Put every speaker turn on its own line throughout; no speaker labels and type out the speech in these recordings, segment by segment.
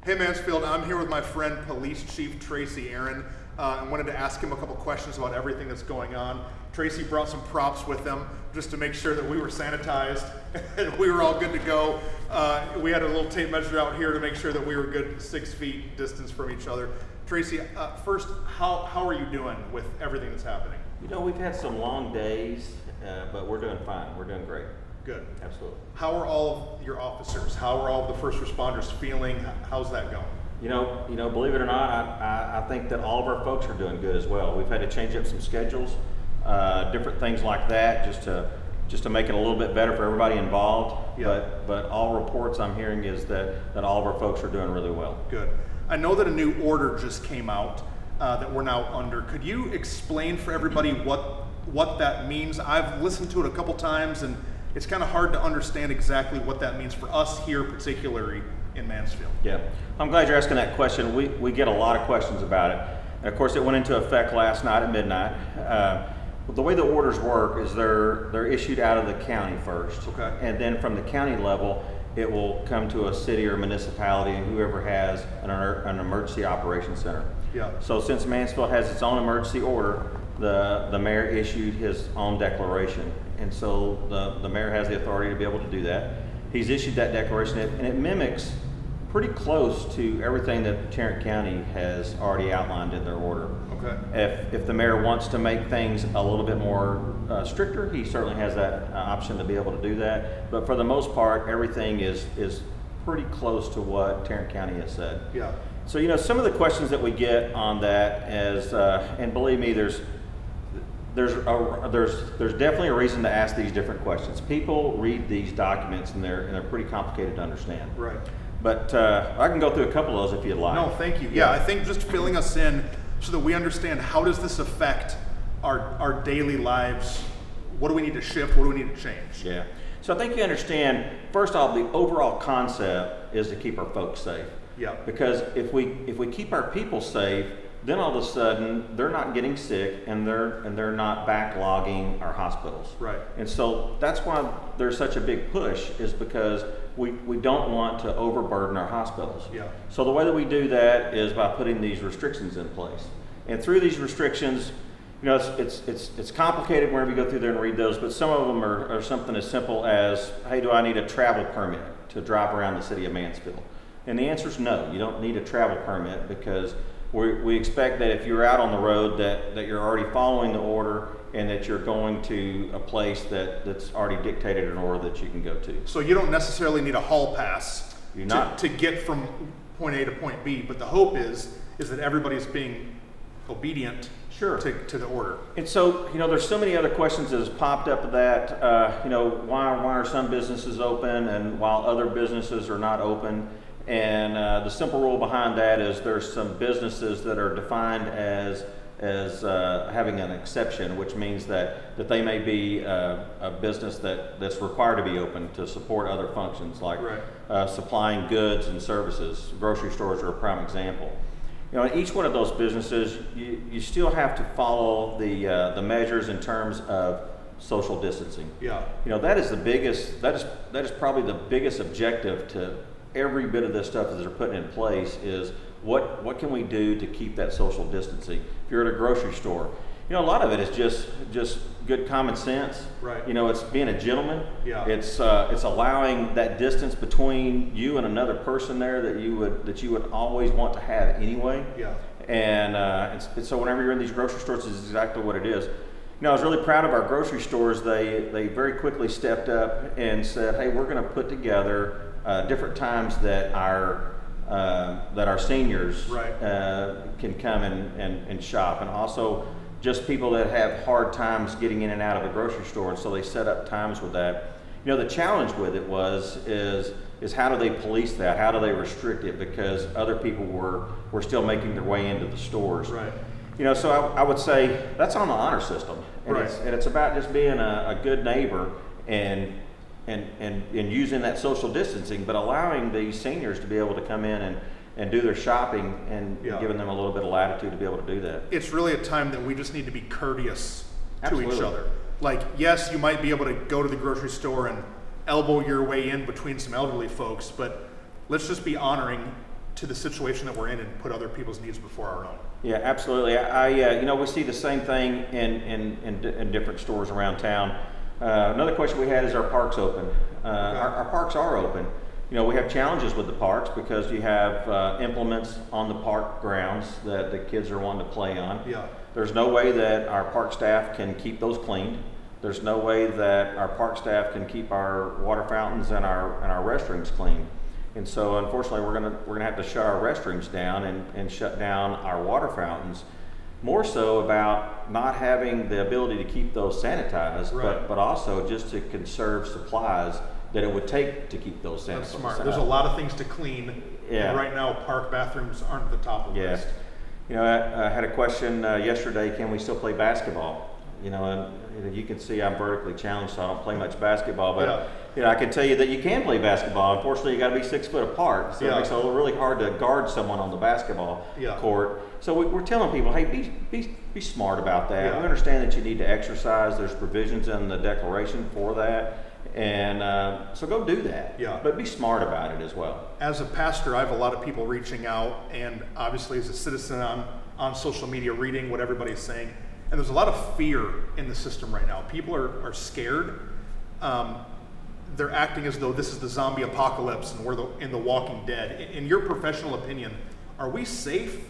Hey Mansfield, I'm here with my friend Police Chief Tracy Aaron. I wanted to ask him a couple questions about everything that's going on. Tracy brought some props with him just to make sure that we were sanitized and we were all good to go. We had a little tape measure out here to make sure that we were good 6 feet distance from each other. Tracy, first, how are you doing with everything that's happening?
You know, we've had some long days, but we're doing fine. We're doing great.
Good.
Absolutely.
How are all of your officers? How are all of the first responders feeling? How's that going?
You know, believe it or not, I think that all of our folks are doing good as well. We've had to change up some schedules, different things like that, just to make it a little bit better for everybody involved.
Yeah.
But all reports I'm hearing is that all of our folks are doing really well.
Good. I know that a new order just came out that we're now under. Could you explain for everybody what that means? I've listened to it a couple times and it's kind of hard to understand exactly what that means for us here, particularly in Mansfield.
Yeah, I'm glad you're asking that question. We get a lot of questions about it. And of course, it went into effect last night at midnight. The way the orders work is they're issued out of the county first.
Okay.
And then from the county level, it will come to a city or municipality and whoever has an emergency operations center.
Yeah.
So since Mansfield has its own emergency order, the mayor issued his own declaration. And so the mayor has the authority to be able to do that. He's issued that declaration and it mimics pretty close to everything that Tarrant County has already outlined in their order.
Okay.
If the mayor wants to make things a little bit more stricter, he certainly has that option to be able to do that. But for the most part, everything is pretty close to what Tarrant County has said.
Yeah.
So, you know, some of the questions that we get on that is, and believe me, there's definitely a reason to ask these different questions. People read these documents and they're pretty complicated to understand.
Right.
But I can go through a couple of those if you'd like.
No, thank you. Yeah, I think just filling us in so that we understand how does this affect our daily lives. What do we need to shift? What do we need to change?
Yeah. So I think you understand, first off, the overall concept is to keep our folks safe.
Yeah.
Because if we keep our people safe, then all of a sudden they're not getting sick and they're not backlogging our hospitals.
Right.
And so that's why there's such a big push, is because we don't want to overburden our hospitals.
Yeah.
So the way that we do that is by putting these restrictions in place. And through these restrictions, you know, it's complicated whenever you go through there and read those, but some of them are something as simple as, hey, do I need a travel permit to drive around the city of Mansfield? And the answer is no, you don't need a travel permit, because we expect that if you're out on the road that you're already following the order and that you're going to a place that's already dictated an order that you can go to.
So you don't necessarily need a hall pass to get from point A to point B, but the hope is that everybody's being obedient.
Sure.
To the order.
And so, you know, there's so many other questions that has popped up of that. You know, why are some businesses open and while other businesses are not open? And the simple rule behind that is there's some businesses that are defined as having an exception, which means that they may be a business that's required to be open to support other functions, like
right.
Supplying goods and services. Grocery stores are a prime example. You know, in each one of those businesses, you still have to follow the measures in terms of social distancing.
Yeah.
You know, that is probably the biggest objective to every bit of this stuff that they're putting in place, is what can we do to keep that social distancing? If you're at a grocery store, you know, a lot of it is just good common sense.
Right.
You know, it's being a gentleman.
Yeah.
It's allowing that distance between you and another person there that you would always want to have anyway.
Yeah.
And so whenever you're in these grocery stores, it's exactly what it is. You know, I was really proud of our grocery stores. They very quickly stepped up and said, hey, we're going to put together different times that our seniors
right.
Can come and shop, and also just people that have hard times getting in and out of the grocery store, and so they set up times with that. You know, the challenge with it is how do they police that? How do they restrict it? Because other people were still making their way into the stores.
Right.
You know, so I would say that's on the honor system, and
right.
it's about just being a good neighbor and using that social distancing, but allowing these seniors to be able to come in and do their shopping and
yeah.
giving them a little bit of latitude to be able to do that.
It's really a time that we just need to be courteous
Absolutely.
to each other. Like, yes, you might be able to go to the grocery store and elbow your way in between some elderly folks, but let's just be honoring to the situation that we're in and put other people's needs before our own.
Yeah, absolutely. We see the same thing in different stores around town. Another question we had is, our parks open? Our parks are open. We have challenges with the parks because you have implements on the park grounds that the kids are wanting to play on.
Yeah.
There's no way that our park staff can keep those cleaned. There's no way that our park staff can keep our water fountains and our restrooms clean. And so unfortunately we're gonna have to shut our restrooms down and shut down our water fountains. More so about not having the ability to keep those sanitized,
right.
but also just to conserve supplies that it would take to keep those sanitized.
That's smart. There's a lot of things to clean.
Yeah.
And right now, park bathrooms aren't at the top of the list.
I had a question yesterday, can we still play basketball? And you can see I'm vertically challenged, so I don't play much basketball, but I can tell you that you can play basketball. Unfortunately, you got to be 6 foot apart, so it makes it really hard to guard someone on the basketball court. So we're telling people, hey, be smart about that.
Yeah.
We understand that you need to exercise. There's provisions in the declaration for that. And so go do that.
Yeah.
But be smart about it as well.
As a pastor, I have a lot of people reaching out, and obviously as a citizen on social media, reading what everybody's saying. And there's a lot of fear in the system right now. People are scared. They're acting as though this is the zombie apocalypse and we're in the Walking Dead. In your professional opinion, are we safe?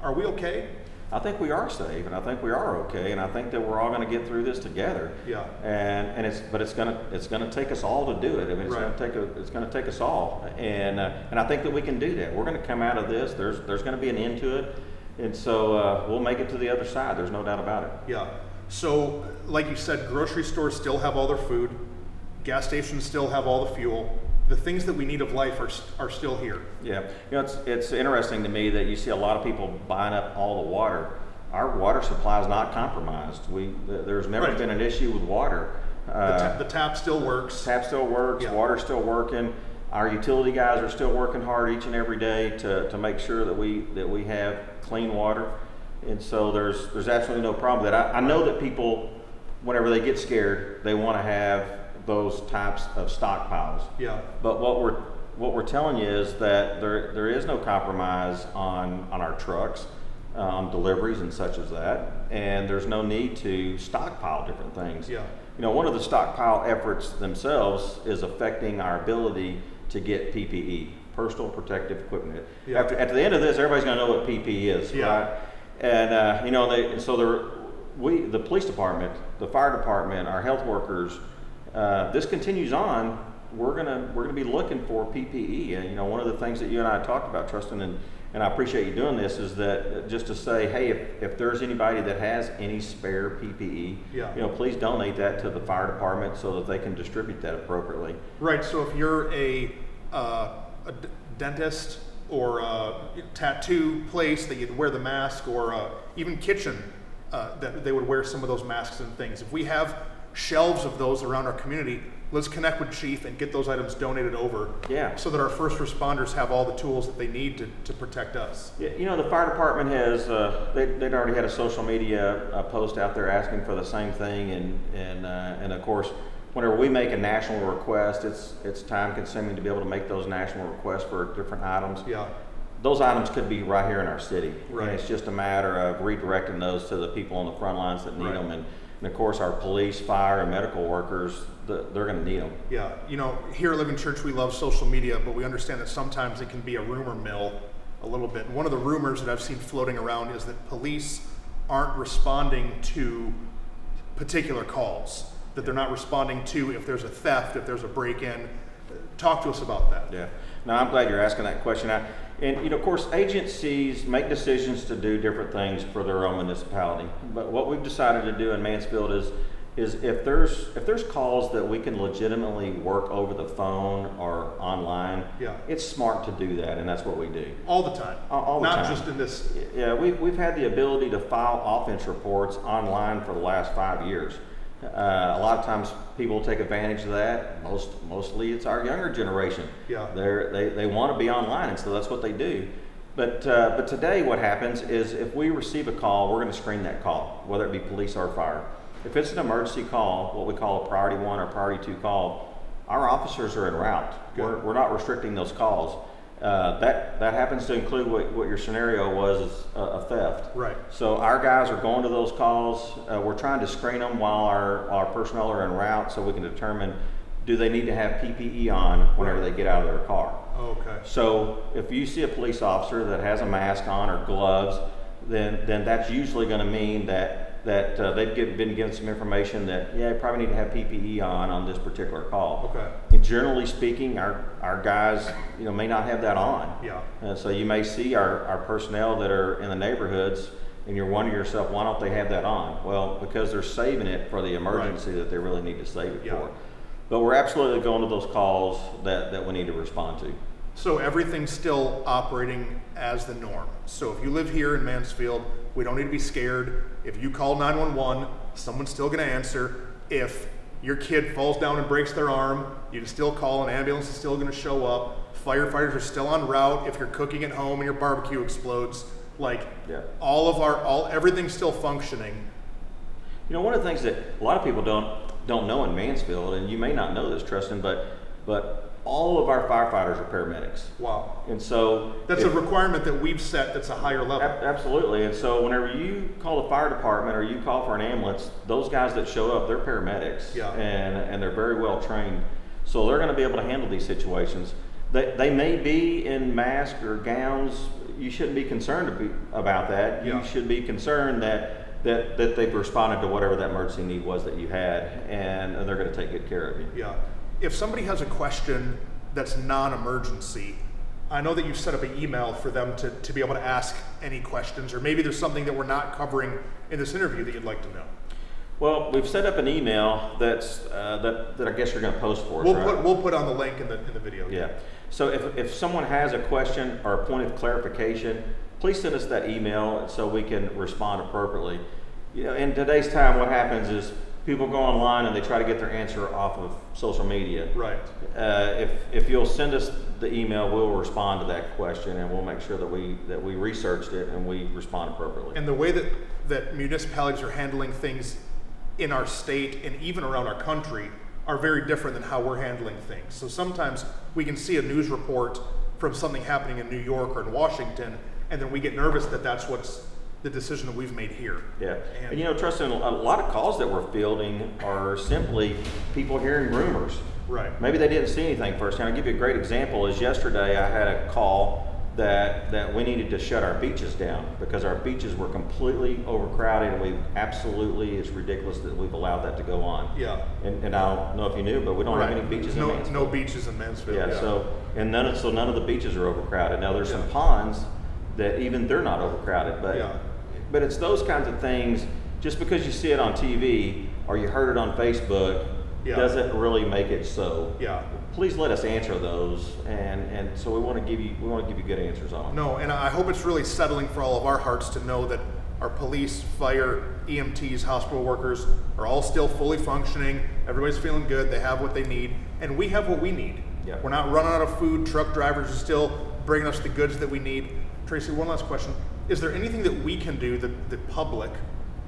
Are we okay?
I think we are safe, and I think we are okay, and I think that we're all going to get through this together.
Yeah.
And it's gonna take us all to do it. I mean, it's gonna take us all, and I think that we can do that. We're going to come out of this. There's going to be an end to it, and so we'll make it to the other side. There's no doubt about it.
Yeah. So, like you said, grocery stores still have all their food. Gas stations still have all the fuel. The things that we need of life are still here.
Yeah, it's interesting to me that you see a lot of people buying up all the water. Our water supply is not compromised. There's never been an issue with water.
The tap still works.
Tap still works.
Yeah.
Water's still working. Our utility guys are still working hard each and every day to make sure that we have clean water. And so there's absolutely no problem with that. I know that people, whenever they get scared, they want to have those types of stockpiles.
Yeah.
But what we're telling you is that there is no compromise on our trucks, on deliveries and such as that, and there's no need to stockpile different things.
Yeah.
One of the stockpile efforts themselves is affecting our ability to get PPE, personal protective equipment.
Yeah.
At the end of this, everybody's going to know what PPE is, right? And the police department, the fire department, our health workers. This continues on, we're gonna be looking for PPE. And one of the things that you and I talked about, Truston, and I appreciate you doing this, is that just to say, hey, if there's anybody that has any spare PPE, please donate that to the fire department so that they can distribute that appropriately.
Right. So if you're a dentist or a tattoo place that you'd wear the mask, or even kitchen that they would wear some of those masks and things. If we have shelves of those around our community, let's connect with Chief and get those items donated over, so that our first responders have all the tools that they need to protect us.
Yeah, the fire department has they'd already had a social media post out there asking for the same thing, and of course, whenever we make a national request, it's time consuming to be able to make those national requests for different items.
Yeah.
Those items could be right here in our city.
Right.
And it's just a matter of redirecting those to the people on the front lines that need them. And of course, our police, fire, and medical workers, they're going to need them.
Yeah. Here at Living Church, we love social media, but we understand that sometimes it can be a rumor mill a little bit. One of the rumors that I've seen floating around is that police aren't responding to particular calls, that they're not responding to if there's a theft, if there's a break-in. Talk to us about that.
Yeah. No, I'm glad you're asking that question. And of course, agencies make decisions to do different things for their own municipality. But what we've decided to do in Mansfield is if there's calls that we can legitimately work over the phone or online, it's smart to do that, and that's what we do.
All the time.
All the time.
Not just in this.
Yeah, we've had the ability to file offense reports online for the last 5 years. A lot of times people take advantage of that. Mostly it's our younger generation.
Yeah.
They want to be online, and so that's what they do. But today what happens is if we receive a call, we're going to screen that call, whether it be police or fire. If it's an emergency call, what we call a priority 1 or priority 2 call, our officers are en route. We're not restricting those calls. that happens to include what your scenario was, is a theft.
Right.
So our guys are going to those calls. We're trying to screen them while our personnel are en route, so we can determine, do they need to have PPE on whenever they get out of their car.
Okay.
So if you see a police officer that has a mask on or gloves, then that's usually going to mean that they've been given some information that, you probably need to have PPE on this particular call.
Okay.
And generally speaking, our guys, may not have that on.
Yeah.
And so you may see our personnel that are in the neighborhoods, and you're wondering to yourself, why don't they have that on? Well, because they're saving it for the emergency that they really need to save it for. But we're absolutely going to those calls that we need to respond to.
So everything's still operating as the norm. So if you live here in Mansfield, we don't need to be scared. If you call 911, someone's still going to answer. If your kid falls down and breaks their arm, you can still call, an ambulance is still going to show up. Firefighters are still en route. If you're cooking at home and your barbecue explodes, everything's still functioning.
One of the things that a lot of people don't know in Mansfield, and you may not know this, Truston, but all of our firefighters are paramedics.
Wow.
And so
that's a requirement that we've set that's a higher level.
Absolutely. And so whenever you call the fire department or you call for an ambulance, those guys that show up, they're paramedics.
Yeah.
And they're very well trained. So they're going to be able to handle these situations. They may be in masks or gowns. You shouldn't be concerned about that.
Yeah.
You should be concerned that they've responded to whatever that emergency need was that you had, and they're going to take good care of you.
Yeah. If somebody has a question that's non-emergency, I know that you've set up an email for them to be able to ask any questions, or maybe there's something that we're not covering in this interview that you'd like to know.
Well, we've set up an email that's that I guess you're going to post for us.
We'll put on the link in the video.
Yeah. So if someone has a question or a point of clarification, please send us that email so we can respond appropriately. In today's time, what happens is people go online and they try to get their answer off of social media.
Right.
If you'll send us the email, we'll respond to that question, and we'll make sure that we researched it and we respond appropriately.
And the way that municipalities are handling things in our state and even around our country are very different than how we're handling things. So sometimes we can see a news report from something happening in New York or in Washington, and then we get nervous that that's what's the decision that we've made here.
Yeah, and Truston, a lot of calls that we're fielding are simply people hearing rumors.
Right.
Maybe they didn't see anything firsthand. I'll give you a great example. Is yesterday I had a call that we needed to shut our beaches down because our beaches were completely overcrowded, and it's ridiculous that we've allowed that to go on.
Yeah.
And I don't know if you knew, but we don't have any beaches in Mansfield.
No beaches in Mansfield.
Yeah. So none of the beaches are overcrowded. Now there's some ponds that even they're not overcrowded, but it's those kinds of things. Just because you see it on TV or you heard it on Facebook doesn't really make it so.
Yeah.
Please let us answer those, and so we want to give you good answers on them.
No, and I hope it's really settling for all of our hearts to know that our police, fire, EMTs, hospital workers are all still fully functioning. Everybody's feeling good. They have what they need, and we have what we need.
Yeah.
We're not running out of food. Truck drivers are still bringing us the goods that we need. Tracy, one last question. Is there anything that we can do, the public,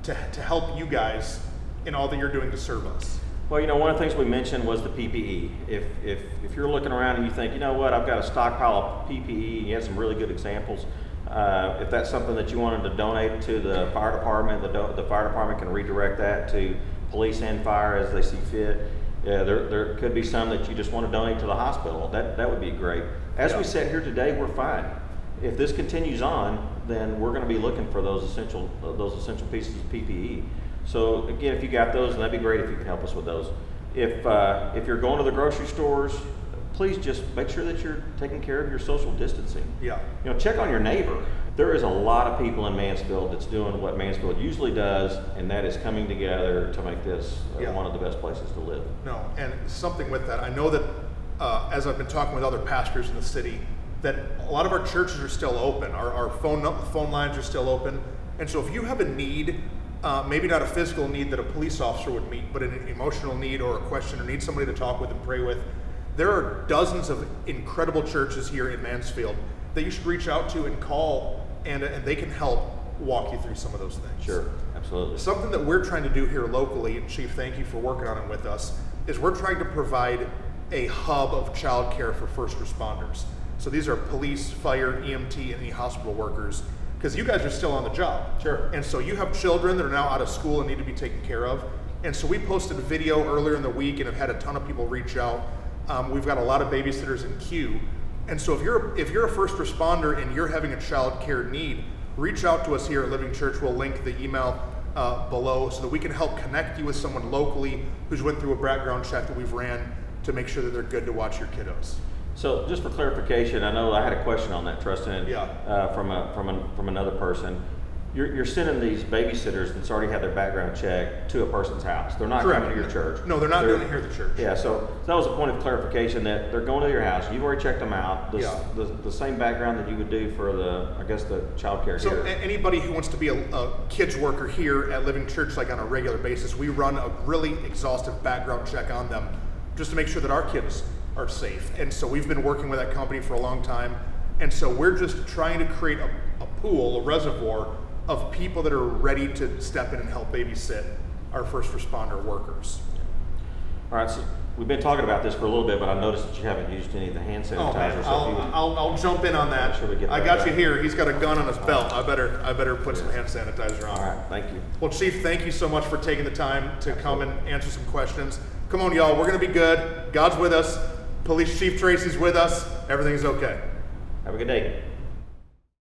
to help you guys in all that you're doing to serve us?
Well, one of the things we mentioned was the PPE. If you're looking around and you think, I've got a stockpile of PPE, and you have some really good examples, if that's something that you wanted to donate to the fire department, the fire department can redirect that to police and fire as they see fit. There could be some that you just want to donate to the hospital. That would be great. As we sit here today, we're fine. If this continues on, then we're going to be looking for those essential pieces of PPE. So again, if you got those, then that'd be great if you could help us with those. If you're going to the grocery stores, please just make sure that you're taking care of your social distancing.
Yeah.
Check on your neighbor. There is a lot of people in Mansfield that's doing what Mansfield usually does, and that is coming together to make this one of the best places to live.
No, and something with that, I know that as I've been talking with other pastors in the city, that a lot of our churches are still open. Our phone lines are still open. And so if you have a need, maybe not a physical need that a police officer would meet, but an emotional need or a question or need somebody to talk with and pray with, there are dozens of incredible churches here in Mansfield that you should reach out to and call, and they can help walk you through some of those things.
Sure, absolutely.
Something that we're trying to do here locally, and Chief, thank you for working on it with us, is we're trying to provide a hub of childcare for first responders. So these are police, fire, EMT, and any hospital workers, because you guys are still on the job.
Sure.
And so you have children that are now out of school and need to be taken care of. And so we posted a video earlier in the week and have had a ton of people reach out. We've got a lot of babysitters in queue. And so if you're a first responder and you're having a child care need, reach out to us here at Living Church. We'll link the email below so that we can help connect you with someone locally who's went through a background check that we've ran to make sure that they're good to watch your kiddos.
So just for clarification, I know I had a question on that, Truston, from another person. You're sending these babysitters that's already had their background check to a person's house. They're not coming to your church.
No, they're not doing it here at the church.
Yeah, so that was a point of clarification that they're going to your house. You've already checked them out. The same background that you would do for the child care
So
here.
anybody who wants to be a kids worker here at Living Church, like on a regular basis, we run a really exhaustive background check on them just to make sure that our kids are safe. And so we've been working with that company for a long time. And so we're just trying to create a pool, a reservoir of people that are ready to step in and help babysit our first responder workers.
All right, so we've been talking about this for a little bit, but I noticed that you haven't used any of the hand sanitizer.
Oh man,
so if you would-
I'll jump in on that.
Sure we get
I
that
got
back.
you here. He's got a gun on his belt. I better put some hand sanitizer on.
All right, thank you.
Well, Chief, thank you so much for taking the time to come and answer some questions. Come on, y'all. We're going to be good. God's with us. Police Chief Tracy's with us. Everything's okay.
Have a good day.